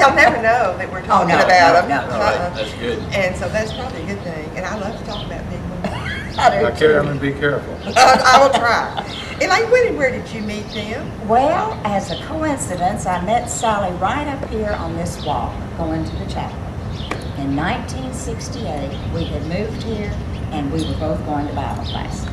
They'll never know that we're talking no, about them. no. All right, that's good. And so that's probably a good thing. And I love to talk about people. Now, Carolyn, be careful. I will try. Elaine, when and where did you meet them? Well, as a coincidence, I met Sally right up here on this walk going to the chapel. In 1968, we had moved here and we were both going to Bible class.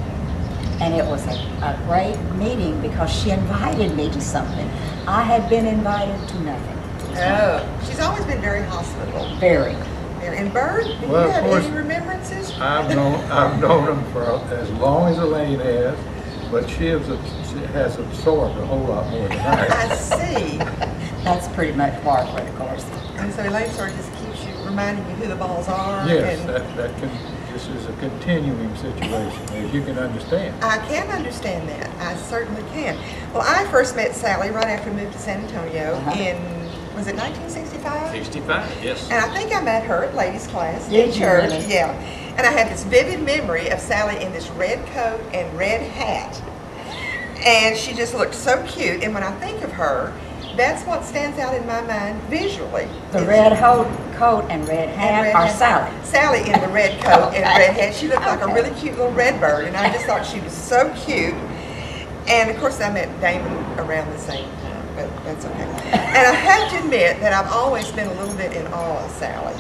And it was a great meeting because she invited me to something. I had been invited to nothing. Oh, she's always been very hospitable. Very. And Bird, do Well, you of have course. any remembrances? I've known them for as long as Elaine has, but she has absorbed a whole lot more than I have. I see. That's pretty much part of it, of course. And so Elaine sort of just keeps you reminding you who the balls are. Yes, and this is a continuing situation, as you can understand. I can understand that. I certainly can. Well, I first met Sally right after we moved to San Antonio in, was it 1965? 65, yes. And I think I met her at ladies' class Did in you church. really? Yeah. And I have this vivid memory of Sally in this red coat and red hat. And she just looked so cute. And when I think of her, that's what stands out in my mind visually. The It's- red coat and red and hat red are hat. Sally. Sally in the red coat and Okay. red hat. She looked like a Okay. really cute little red bird, and I just thought she was so cute. And of course, I met Damon around the same time, but that's okay. And I have to admit that I've always been a little bit in awe of Sally.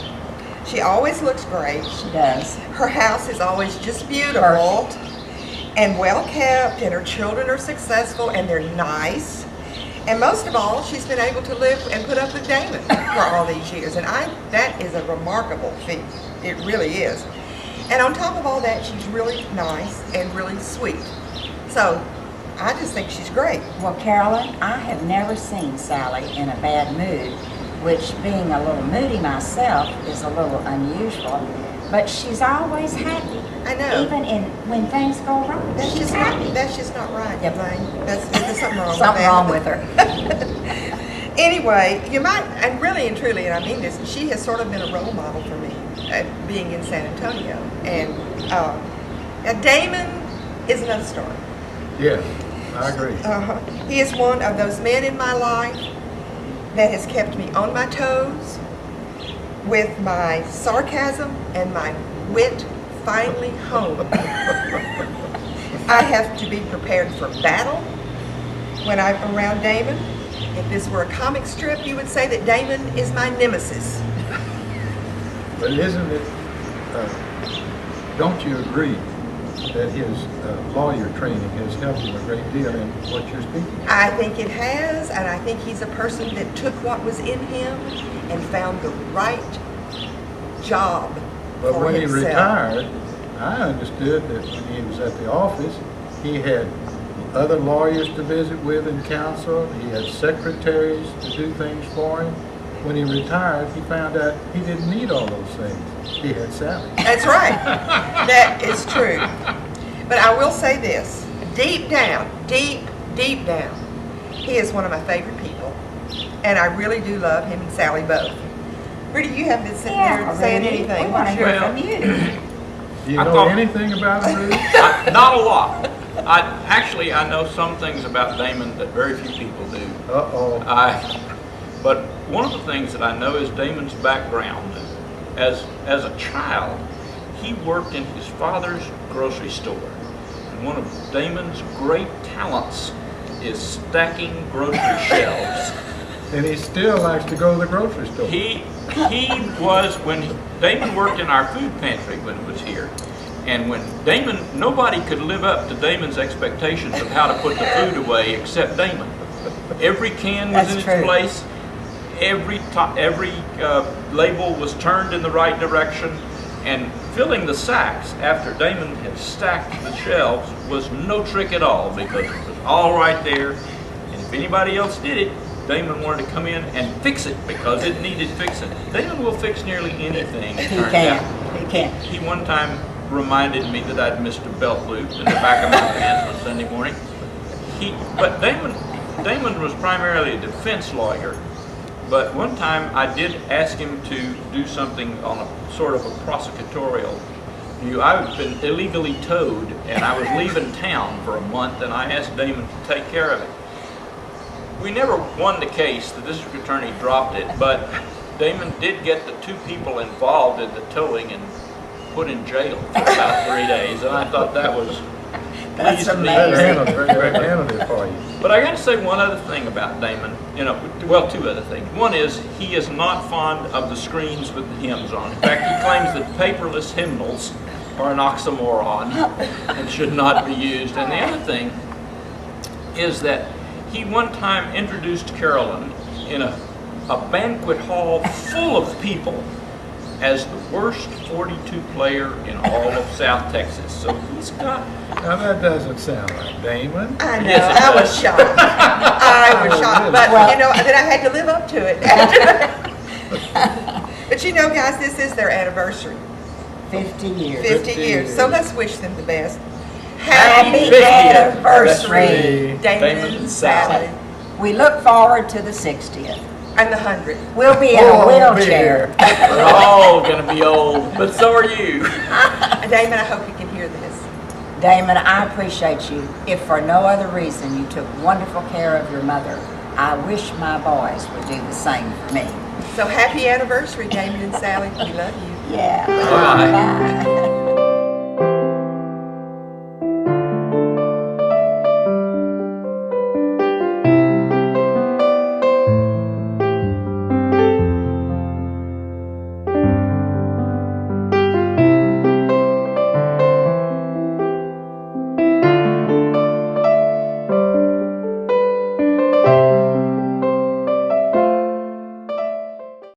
She always looks great. She does. Her house is always just beautiful Perfect. and well kept, and her children are successful and they're nice. And most of all, she's been able to live and put up with Damon for all these years. And that is a remarkable feat. It really is. And on top of all that, she's really nice and really sweet. So I just think she's great. Well, Carolyn, I have never seen Sally in a bad mood, which being a little moody myself is a little unusual, but she's always happy. I know. Even when things go wrong, That's she's just happy. not right, Yep. Elaine. There's something wrong Something with that. wrong with her. Anyway, you might, and really and truly, and I mean this, she has sort of been a role model for me being in San Antonio. And now Damon is another story. Yes, I agree. He is one of those men in my life that has kept me on my toes with my sarcasm and my wit finally honed. I have to be prepared for battle when I'm around Damon. If this were a comic strip, you would say that Damon is my nemesis. But isn't it, don't you agree that his lawyer training has helped him a great deal in what you're speaking of? I think it has, and I think he's a person that took what was in him and found the right job But for when he himself. retired, I understood that when he was at the office, he had other lawyers to visit with and counsel. He had secretaries to do things for him. When he retired, he found out he didn't need all those things. He had Sally. That's right. That is true. But I will say this, deep down, deep down, he is one of my favorite people. And I really do love him and Sally both. Rudy, you haven't been sitting there saying Rudy, anything. We want to hear Well- from you. Do you I know thought- anything about him, Rudy? Not a lot. I know some things about Damon that very few people do. Uh-oh. But one of the things that I know is Damon's background. As a child, he worked in his father's grocery store. And one of Damon's great talents is stacking grocery shelves. And he still likes to go to the grocery store. He was, Damon worked in our food pantry when he was here. And when Damon, nobody could live up to Damon's expectations of how to put the food away except Damon. Every can was That's in its true. place. Every label was turned in the right direction. And filling the sacks after Damon had stacked the shelves was no trick at all because it was all right there. And if anybody else did it, Damon wanted to come in and fix it because it needed fixing. Damon will fix nearly anything, it He turns can. out. He can. He one time reminded me that I'd missed a belt loop in the back of my pants on Sunday morning. But Damon was primarily a defense lawyer. But one time I did ask him to do something on a sort of a prosecutorial view. I've been illegally towed and I was leaving town for a month and I asked Damon to take care of it. We never won the case. The district attorney dropped it, but Damon did get the two people involved in the towing and put in jail for about 3 days, and I thought that was That's pleased me. They handled it for you. But I got to say one other thing about Damon. Well, two other things. One is he is not fond of the screens with the hymns on. In fact, he claims that paperless hymnals are an oxymoron and should not be used. And the other thing is that he one time introduced Carolyn in a banquet hall full of people as the worst 42 player in all of South Texas. So he's got... Now, that doesn't sound like Damon. I know, Yes, it I was does. shocked. I was shocked, but Well- then I had to live up to it. But guys, this is their anniversary, 50 years. 50 years. years. So let's wish them the best. Happy 50th anniversary. Damon and Sally. We look forward to the 60th. And the 100th. We'll be in a Oh, wheelchair. We're all going to be old, but so are you. Damon, I hope you can hear this. Damon, I appreciate you. If for no other reason, you took wonderful care of your mother. I wish my boys would do the same for me. So happy anniversary, Damon and Sally. We love you. Yeah. Bye. Bye.